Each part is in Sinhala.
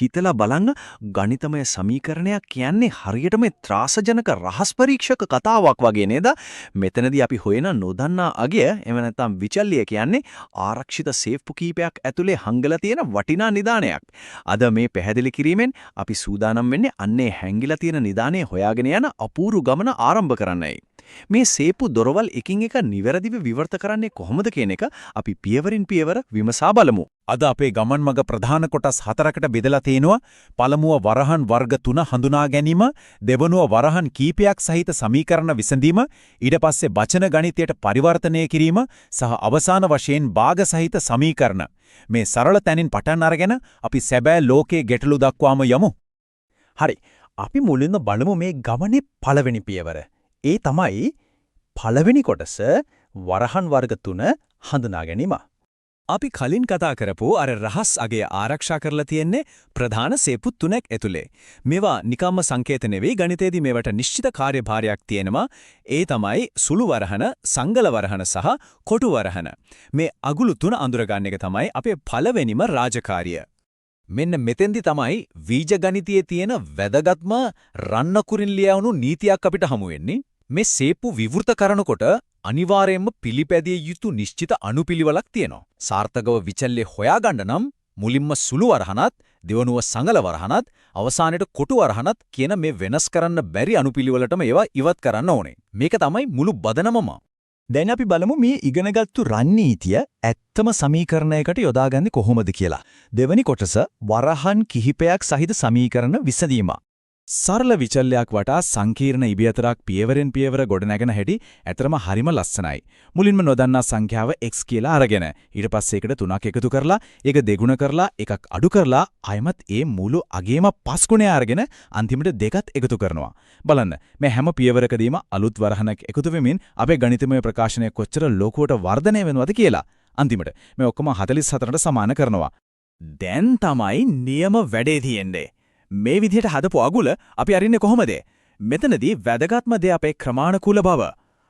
හිතලා බලන්න ගණිතමය සමීකරණයක් කියන්නේ හරියටම ත්‍රාසජනක රහස් පරීක්ෂක කතාවක් වගේ නේද? මෙතනදී අපි හොයන නොදන්නා අගය එව නැත්නම් විචල්්‍ය කියන්නේ ආරක්ෂිත සේෆ්පු කීපයක් ඇතුලේ හංගලා තියෙන වටිනා නිදානයක්. අද මේ පැහැදිලි කිරීමෙන් අපි සූදානම් වෙන්නේ අන්නේ හැංගිලා තියෙන නිදානේ හොයාගෙන යන අපූර්ව ගමන ආරම්භ කරන්නයි. මේ සේපු දොරවල් එකින් එක නිවැරදිව විවෘත කරන්නේ කොහොමද කියන එක අපි පියවරින් පියවර විමසා බලමු. අද අපේ ගමන් මඟ ප්‍රධාන කොටස් 4කට බෙදලා තිනවා. පළමුව වරහන් වර්ග 3 හඳුනා ගැනීම, දෙවනුව වරහන් කීපයක් සහිත සමීකරණ විසඳීම, ඊට පස්සේ වචන ගණිතයට පරිවර්තනය කිරීම සහ අවසාන වශයෙන් භාග සහිත සමීකරණ. මේ සරල තැනින් පටන් අරගෙන අපි සැබෑ ලෝකයේ ගැටලු දක්වාම යමු. හරි. අපි මුලින්ම බලමු මේ ගමනේ පළවෙනි පියවර. ඒ තමයි පළවෙනි කොටස වරහන් වර්ග 3 හඳුනා ගැනීම. අපි කලින් කතා කරපු අර රහස් අගය ආරක්ෂා කරලා තියෙන්නේ ප්‍රධාන සේපු තුනක් ඇතුලේ. මේවා නිකම්ම සංකේත නෙවෙයි, ගණිතයේදී මේවට නිශ්චිත කාර්යභාරයක් තියෙනවා. ඒ තමයි සුළු වරහන, සංගල වරහන සහ කොටු වරහන. මේ අගුළු තුන අඳුරගන්න එක තමයි අපේ පළවෙනිම රාජකාරිය. මෙන්න මෙතෙන්දි තමයි වීජ ගණිතයේ තියෙන වැදගත්ම රන්නකුරින් ලියවුණු නීතියක් අපිට හමු වෙන්නේ. මේ සේපු විවෘත කරනකොට අනිවාර්යයෙන්ම පිළිපැදිය යුතු නිශ්චිත අනුපිළිවෙලක් තියෙනවා. සාර්ථකව විචල්්‍ය හොයාගන්න නම් මුලින්ම සුළු වරහනත්, දෙවනුව සංගල වරහනත්, අවසානයේට කොටු වරහනත් කියන මේ වෙනස් කරන්න බැරි අනුපිළිවෙලටම ඒවා ඉවත් කරන්න ඕනේ. මේක තමයි මුළු බදනමම. දැන් අපි බලමු මේ ඉගෙනගත්තු රන් නීතිය ඇත්තම සමීකරණයකට යොදාගන්නේ කොහොමද කියලා. දෙවෙනි කොටස වරහන් කිහිපයක් සහිත සමීකරණ විසඳීම. සරල විචල්‍යයක් වටා සංකීර්ණ ඉබියතරක් පියවරෙන් පියවර ගොඩනැගෙන හැටි ඇතරම හරිම ලස්සනයි. මුලින්ම නොදන්නා සංඛ්‍යාව x කියලා අරගෙන ඊට පස්සේ ඒකට 3ක් එකතු කරලා ඒක දෙගුණ කරලා එකක් අඩු කරලා ආයමත් ඒ මුළු අගේම 5 ගුණය අරගෙන අන්තිමට දෙකත් එකතු කරනවා. බලන්න මේ හැම පියවරකදීම අලුත් වරහනක් එකතු වෙමින් අපේ ගණිතමය ප්‍රකාශනය කොච්චර ලෝකුවට වර්ධනය වෙනවද කියලා. අන්තිමට මේ ඔක්කොම 44ට සමාන කරනවා. දැන් තමයි නියම වැඩේ තියෙන්නේ. මේ විදිහට හදපු අගුල අපි අරින්නේ කොහොමද? මෙතනදී වැදගත්ම දේ අපේ ක්‍රමානුකූල බව.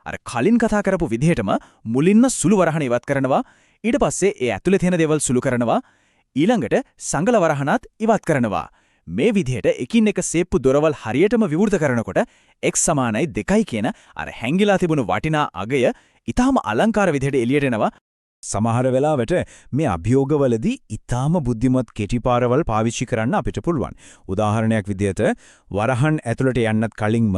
අර කලින් කතා කරපු විදිහටම මුලින්ම සුළු වරහන ඉවත් කරනවා, ඊට පස්සේ ඒ ඇතුලේ තියෙන දේවල් සුළු කරනවා, ඊළඟට සංගල වරහනත් ඉවත් කරනවා. මේ විදිහට එකින් එක සේප්පු දොරවල් හරියටම විවෘත කරනකොට x සමානයි 2යි කියන අර හැංගිලා තිබුණු වටිනා අගය ඊටාම අලංකාර විදිහට එළියට එනවා. සමහර වෙලාවට මේ අභියෝගවලදී ඊටාම බුද්ධිමත් කෙටි පාරවල් පාවිච්චි කරන්න අපිට පුළුවන්. උදාහරණයක් විදිහට වරහන් ඇතුළට යන්නත් කලින්ම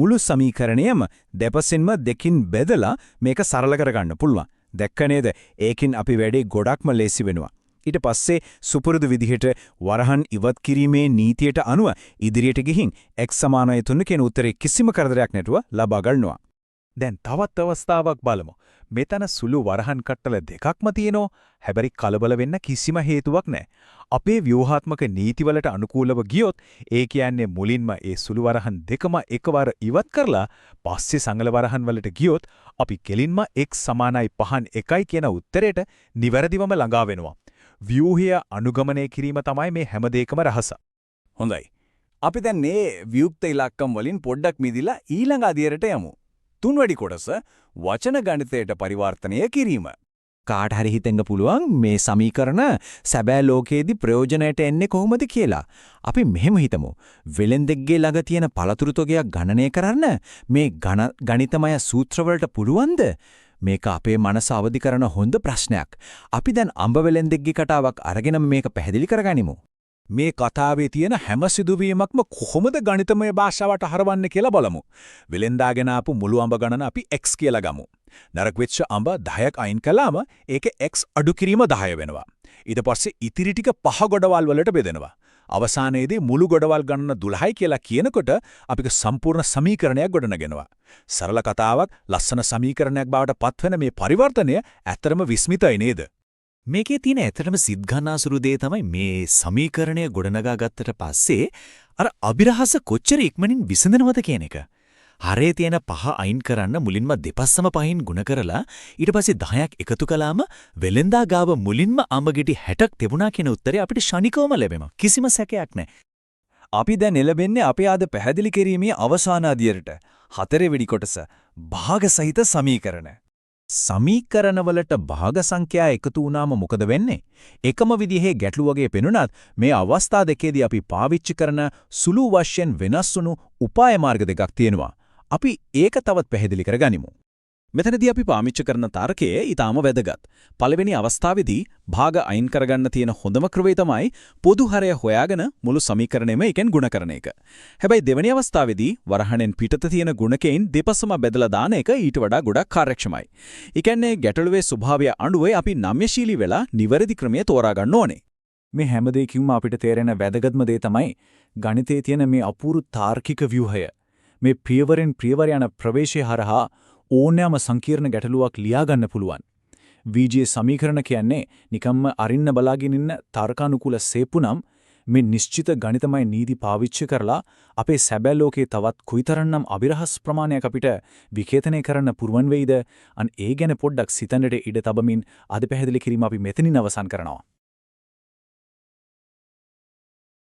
මුළු සමීකරණයම දෙපසින්ම දෙකින් බෙදලා මේක සරල කරගන්න පුළුවන්. දැක්ක නේද? ඒකින් අපි වැඩේ ගොඩක්ම ලේසි වෙනවා. ඊට පස්සේ සුපුරුදු විදිහට වරහන් ඉවත් කිරීමේ නීතියට අනුව ඉදිරියට ගිහින් x සමානයි 3 කියන උත්තරේ කිසිම කරදරයක් නැතුව ලබා ගන්නවා. දැන් තවත් අවස්ථාවක් බලමු. මෙතන සුළු වරහන් කට්ටල දෙකක්ම තියෙනවා. හැබැයි කලබල වෙන්න කිසිම හේතුවක් නැහැ. අපේ ව්‍යුහාත්මක නීතිවලට අනුකූලව ගියොත් ඒ කියන්නේ මුලින්ම ඒ සුළු වරහන් දෙකම එකවර ඉවත් කරලා පස්සේ සංගල වරහන් වලට ගියොත් අපි කෙලින්ම x සමානයි 5 කියන උත්තරයට නිවැරදිවම ළඟා වෙනවා. ව්‍යුහය අනුගමනය කිරීම තමයි මේ හැම දෙයකම රහස. හොඳයි. අපි දැන් මේ ව්‍යුක්ත ඉලක්කම් වලින් පොඩ්ඩක් මිදිලා ඊළඟ අදියරට යමු. තුන්වැනි කොටස වචන ගණිතයට පරිවර්තනය කිරීම. කාට හරි හිතෙන්න පුළුවන් මේ සමීකරණ සැබෑ ලෝකයේදී ප්‍රයෝජනයට එන්නේ කොහොමද කියලා. අපි මෙහෙම හිතමු. වෙලෙන්දෙක්ගේ ළඟ තියෙන පළතුරු තොගයක් ගණනය කරන්න මේ ගණිතමය සූත්‍ර වලට පුළුවන්ද? මේක අපේ මනස අවදි කරන හොඳ ප්‍රශ්නයක්. අපි දැන් අඹ වෙලෙන්දෙක්ගේ කතාවක් අරගෙන මේක පැහැදිලි කරගනිමු. මේ කතාවේ තියෙන හැම සිදුවීමක්ම කොහොමද ගණිතමය භාෂාවට හරවන්නේ කියලා බලමු. වෙලෙන්දාගෙන ආපු මුළු අඹ ගණන අපි x කියලා ගමු. නරක වෙච්ච අඹ 10ක් අයින් කළාම ඒකේ x අඩු කිරීම 10 වෙනවා. ඊට පස්සේ ඉතිරි ටික පහ ගොඩවල් වලට බෙදෙනවා. අවසානයේදී මුළු ගොඩවල් ගණන 12යි කියලා කියනකොට අපිට සම්පූර්ණ සමීකරණයක් ගොඩනගෙනවා. සරල කතාවක් ලස්සන සමීකරණයක් බවට පත්වෙන මේ පරිවර්තනය ඇත්තටම විස්මිතයි නේද? මේකේ තියෙන ඇත්තටම සිත් ගන්නාසුරු දේ තමයි මේ සමීකරණය ගොඩනගා ගත්තට පස්සේ අර අභිරහස කොච්චර ඉක්මනින් විසඳනවද කියන එක. හරේ තියෙන පහ අයින් කරන්න මුලින්ම දෙපස්සම පහින් ගුණ කරලා ඊට පස්සේ 10ක් එකතු කළාම වෙලෙන්දා ගාව මුලින්ම අඹගෙඩි 60ක් තිබුණා කියන උත්තරේ අපිට ශනිකවම ලැබෙනවා. කිසිම සැකයක් නැහැ. අපි දැන් එළබෙන්නේ අපේ ආද පැහැදිලි කිරීමේ අවසාන අදියරට. 4 වෙනි කොටස භාග සහිත සමීකරණ. සමීකරණවලට භාග සංඛ්‍යා එකතු වුණාම මොකද වෙන්නේ? එකම විදිහේ ගැටලු වගේ පෙනුනත් මේ අවස්ථා දෙකේදී අපි පාවිච්චි කරන සුළු වශයෙන් වෙනස් වුණු උපාය මාර්ග දෙකක් තියෙනවා. අපි ඒක තවත් පැහැදිලි කරගනිමු. මෙතනදී අපි පාවිච්චි කරන තර්කය ඊටාම වැදගත්. පළවෙනි අවස්ථාවේදී භාග අයින් කරගන්න තියෙන හොඳම ක්‍රමය තමයි පොදු හරය හොයාගෙන මුළු සමීකරණයම එකෙන් ගුණ කරන එක. හැබැයි දෙවෙනි අවස්ථාවේදී වරහණෙන් පිටත තියෙන ගුණකයෙන් දෙපසම බෙදලා දාන එක ඊට වඩා ගොඩක් කාර්යක්ෂමයි. ඒ කියන්නේ ගැටලුවේ ස්වභාවය අනුවේ අපි නම්‍යශීලී වෙලා නිවැරදි ක්‍රමය තෝරා ගන්න ඕනේ. මේ හැම දෙයකින්ම අපිට තේරෙන වැදගත්ම දේ තමයි ගණිතයේ තියෙන මේ අපූර්ව තාර්කික ව්‍යුහය. මේ පියවරෙන් පියවර යන ප්‍රවේශය හරහා ඕනෑම සංකීර්ණ ගැටලුවක් ලියා ගන්න පුළුවන්. VGA සමීකරණ කියන්නේ නිකම්ම අරින්න බලාගෙන ඉන්න තර්කානුකූල සේපු නම් මේ නිශ්චිත ගණිතමය නීති පාවිච්චි කරලා අපේ සැබෑ ලෝකේ තවත් කුයිතරම්නම් අභිරහස් ප්‍රමාණයක් අපිට විකේතනය කරන්න පුරුවන් වෙයිද? අන් ඒ ගැන පොඩ්ඩක් සිතන්නට ඉඩ තබමින් අද පැහැදිලි කිරීම අපි මෙතනින් අවසන් කරනවා.